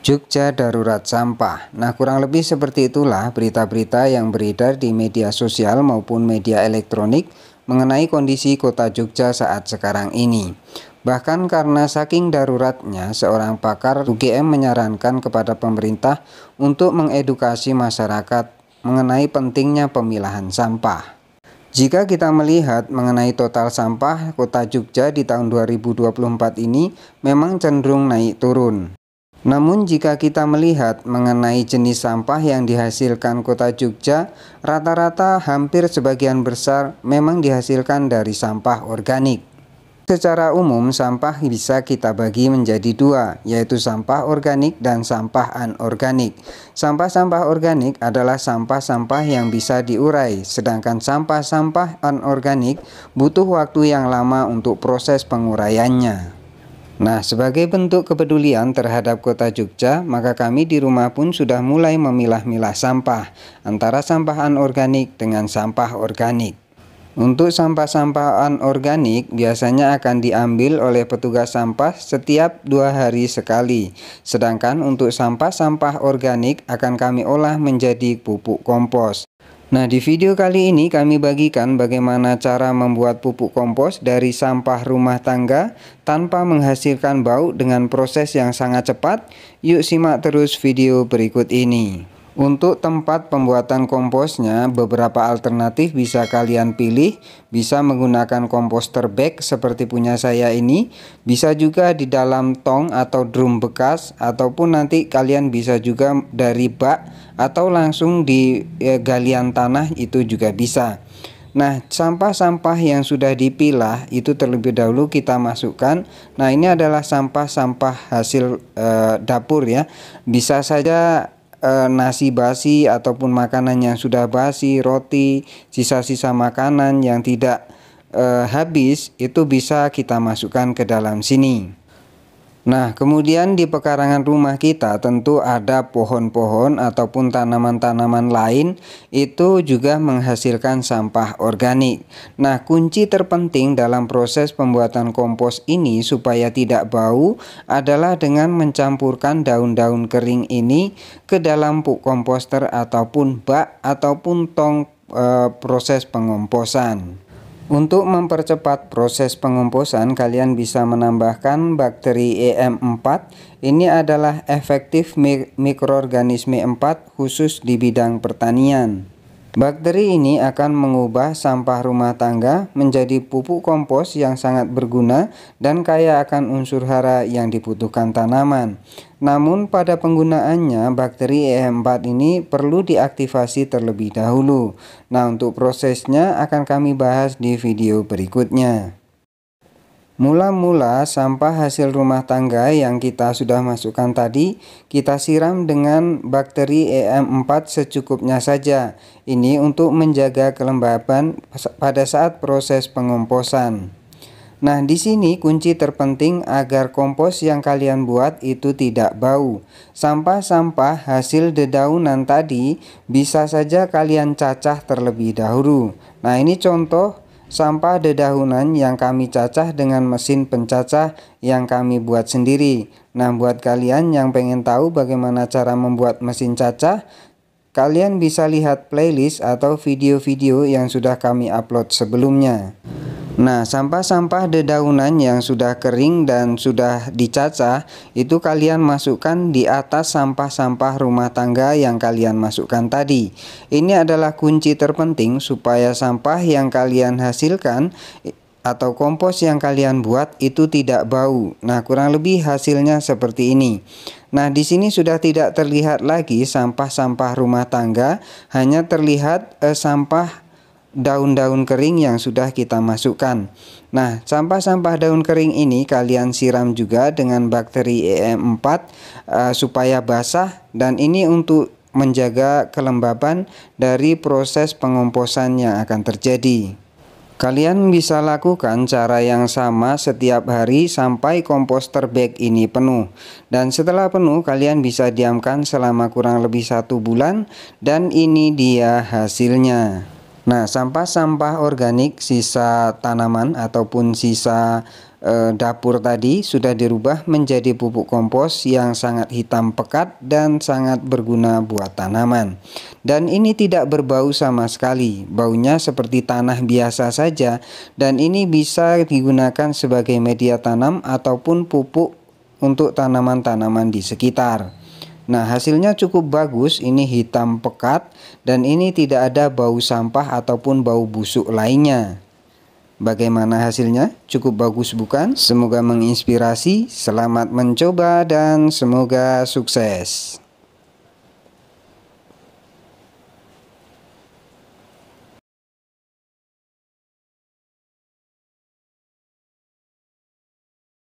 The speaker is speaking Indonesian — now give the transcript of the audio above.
Jogja darurat sampah. Nah, kurang lebih seperti itulah berita-berita yang beredar di media sosial maupun media elektronik mengenai kondisi kota Jogja saat sekarang ini. Bahkan karena saking daruratnya, seorang pakar UGM menyarankan kepada pemerintah untuk mengedukasi masyarakat mengenai pentingnya pemilahan sampah. Jika kita melihat mengenai total sampah kota Jogja di tahun 2024 ini memang cenderung naik turun. Namun jika kita melihat mengenai jenis sampah yang dihasilkan kota Jogja, rata-rata hampir sebagian besar memang dihasilkan dari sampah organik. Secara umum sampah bisa kita bagi menjadi dua, yaitu sampah organik dan sampah anorganik. Sampah-sampah organik adalah sampah-sampah yang bisa diurai, sedangkan sampah-sampah anorganik butuh waktu yang lama untuk proses penguraiannya. Nah, sebagai bentuk kepedulian terhadap kota Jogja, maka kami di rumah pun sudah mulai memilah-milah sampah antara sampah anorganik dengan sampah organik. Untuk sampah-sampah anorganik biasanya akan diambil oleh petugas sampah setiap 2 hari sekali. Sedangkan untuk sampah-sampah organik akan kami olah menjadi pupuk kompos. Nah, di video kali ini kami bagikan bagaimana cara membuat pupuk kompos dari sampah rumah tangga tanpa menghasilkan bau dengan proses yang sangat cepat. Yuk simak terus video berikut ini. Untuk tempat pembuatan komposnya, beberapa alternatif bisa kalian pilih. Bisa menggunakan komposter bag seperti punya saya ini, bisa juga di dalam tong atau drum bekas, ataupun nanti kalian bisa juga dari bak atau langsung di galian tanah, itu juga bisa. Nah, sampah-sampah yang sudah dipilah itu terlebih dahulu kita masukkan. Nah, ini adalah sampah-sampah hasil dapur ya. Bisa saja nasi basi ataupun makanan yang sudah basi, roti, sisa-sisa makanan yang tidak habis itu bisa kita masukkan ke dalam sini. Nah, kemudian di pekarangan rumah kita tentu ada pohon-pohon ataupun tanaman-tanaman lain itu juga menghasilkan sampah organik. Nah, kunci terpenting dalam proses pembuatan kompos ini supaya tidak bau adalah dengan mencampurkan daun-daun kering ini ke dalam pupuk komposter ataupun bak ataupun tong proses pengomposan. Untuk mempercepat proses pengomposan, kalian bisa menambahkan bakteri EM4. Ini adalah efektif mikroorganisme 4 khusus di bidang pertanian. Bakteri ini akan mengubah sampah rumah tangga menjadi pupuk kompos yang sangat berguna dan kaya akan unsur hara yang dibutuhkan tanaman. Namun pada penggunaannya bakteri EM4 ini perlu diaktifasi terlebih dahulu. Nah, untuk prosesnya akan kami bahas di video berikutnya. Mula-mula sampah hasil rumah tangga yang kita sudah masukkan tadi kita siram dengan bakteri EM4 secukupnya saja. Ini untuk menjaga kelembaban pada saat proses pengomposan. Nah, di sini kunci terpenting agar kompos yang kalian buat itu tidak bau. Sampah-sampah hasil dedaunan tadi bisa saja kalian cacah terlebih dahulu. Nah, ini contoh sampah dedaunan yang kami cacah dengan mesin pencacah yang kami buat sendiri. Nah, buat kalian yang pengen tahu bagaimana cara membuat mesin cacah, kalian bisa lihat playlist atau video-video yang sudah kami upload sebelumnya. Nah, sampah-sampah dedaunan yang sudah kering dan sudah dicacah itu kalian masukkan di atas sampah-sampah rumah tangga yang kalian masukkan tadi. Ini adalah kunci terpenting supaya sampah yang kalian hasilkan atau kompos yang kalian buat itu tidak bau. Nah, kurang lebih hasilnya seperti ini. Nah, di sini sudah tidak terlihat lagi sampah-sampah rumah tangga, hanya terlihat sampah daun-daun kering yang sudah kita masukkan. Nah, sampah-sampah daun kering ini kalian siram juga dengan bakteri EM4 supaya basah, dan ini untuk menjaga kelembaban dari proses pengomposan yang akan terjadi. Kalian bisa lakukan cara yang sama setiap hari sampai komposter bag ini penuh. Dan setelah penuh kalian bisa diamkan selama kurang lebih 1 bulan, dan ini dia hasilnya. Nah, sampah-sampah organik sisa tanaman ataupun sisa dapur tadi sudah dirubah menjadi pupuk kompos yang sangat hitam pekat dan sangat berguna buat tanaman. Dan ini tidak berbau sama sekali, baunya seperti tanah biasa saja, dan ini bisa digunakan sebagai media tanam ataupun pupuk untuk tanaman-tanaman di sekitar. Nah, hasilnya cukup bagus, ini hitam pekat dan ini tidak ada bau sampah ataupun bau busuk lainnya. Bagaimana hasilnya? Cukup bagus bukan? Semoga menginspirasi, selamat mencoba dan semoga sukses.